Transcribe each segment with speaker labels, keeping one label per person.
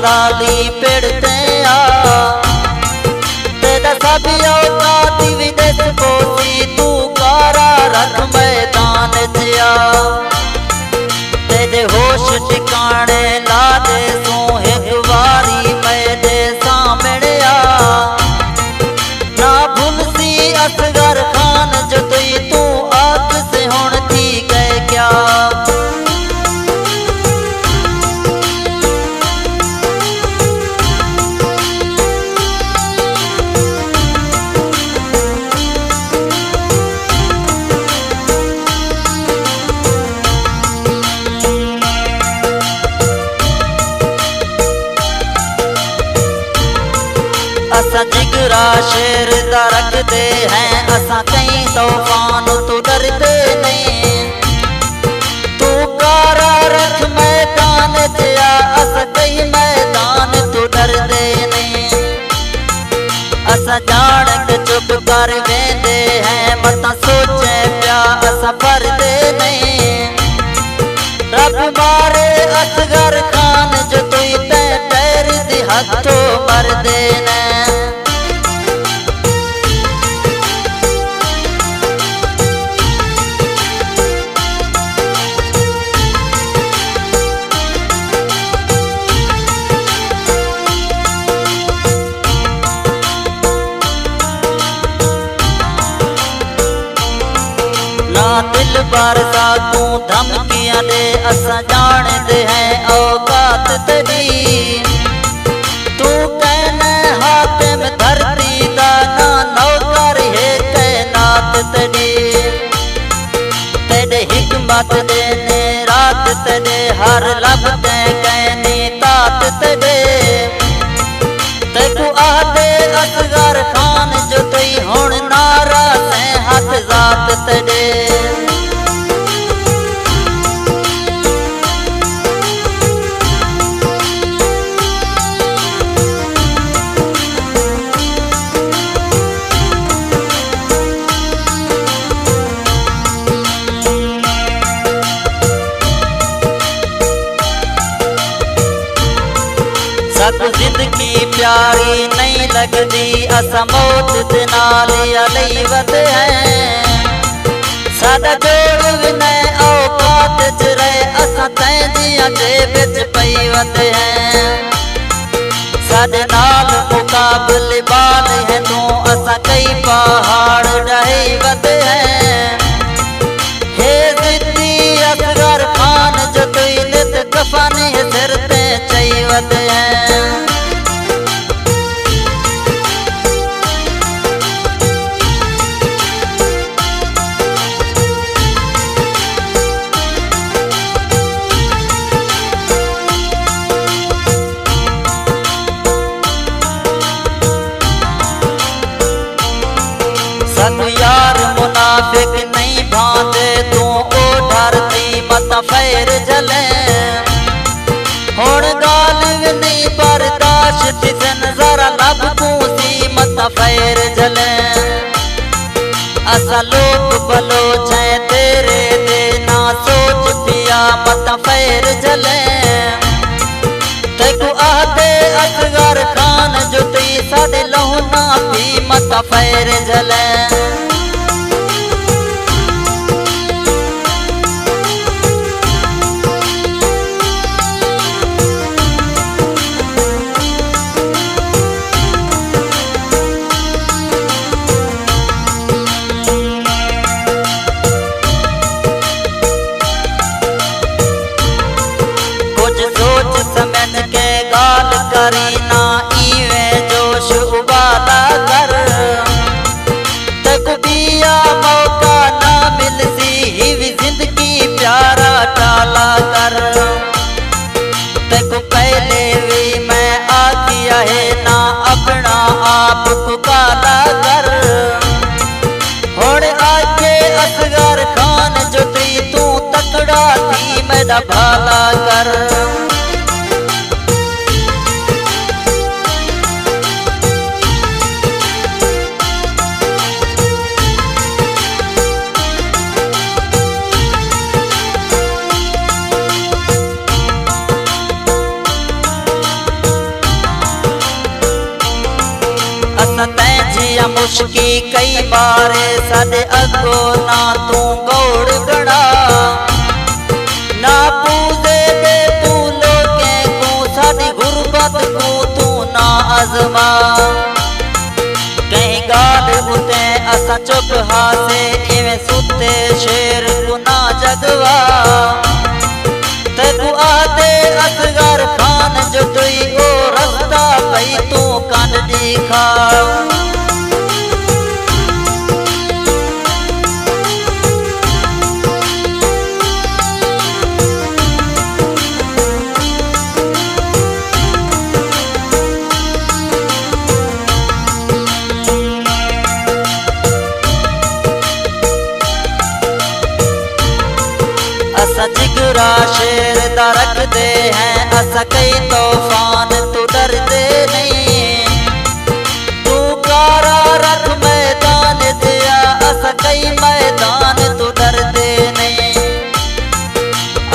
Speaker 1: लाली पेड़ते तेरा सभी औकात विदेश पोसी तू कारा रख मैदान जिया तेरे होश ठिकाने ला दे सू एक बारी मेरे सामने ना भूलसी असगर खान जो तू आग से होन थी गए क्या। असा जिगरा शेर दा रखते हैं असा कई तूफान तू डरते नहीं तू कारा रख मैदान दिया असा कई मैदान तू डरते नहीं असा जान के चुप कर वेंदे हैं मत सोचे प्या असा भरदे नहीं रब मारे असगर खान जो तू पैर दी हथों मरदे ने। दिल बार साकू धमकियां दे असा जानते हैं औकात तेरी तू कहने हातिम धरती दा ना नौकर है कैनात तेरी तेरे हिकमत देने रात तेरे हर लफ्ज़ कहनी तात तेरे तेकू आदे असगर खान जो तुई हुण नारा से हाथ जात तेरे। सब जिंदगी प्यारी नहीं लगती असा मौत दे नाल अलई वत है सादा जोड़ विने औकात च रहे असा तैंदियां दे बिच पई वत है साडे नाल मुकाबले बाल है तू असा कई पहाड़ ढाई वत है हे जिद्दी असगर खान जो तुई नित कफानी सिर ते चई वत है। सब यार मुनाफिक नहीं भांदे तू ओ डरती मत फैर जले हुण गाल नहीं बर्दाश्त सन जरा लब कूसी मत फैर जले असा लोग बलोच है तेरे दे ना सोच पिया मत फैर जले तेकू आदे असगर खान जो तुई साडे लहुना भी मत फैर जले। सोच समझ के गाल करी ना इवे जोश उबाला कर तक दिया मौका ना मिलसी ही भी जिंदगी प्यारा टाला कर तक पहले भी मैं आखिया है ना अपना आप को काला कर हुण आके असगर खान जो तू तकड़ा थी मेरा भाला कर। जिया मुश्की कई बारे साडे अगो ना तू गौड़ गड़ा ना पूजे दे तू लोके को साडी गुरबत को तू ना आजमा कहीं गाल उते असा चुप हासे इवें सुते शेर को ना जगवा तेकू आदे असगर खान जुटई ओ रस्ता पई तू कांड दिखा असा जिगरा शेर दा रख दे हैं असा कई तूफान तू डर दे नहीं तू कारा रख मैदान दिया असा कई मैदान तू डर दे नहीं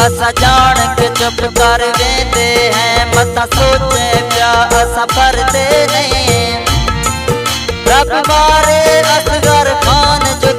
Speaker 1: असा जान के चुप कर वेंदे हैं मता सोचे प्या असा पर दे नहीं रब मारे असगर खान जो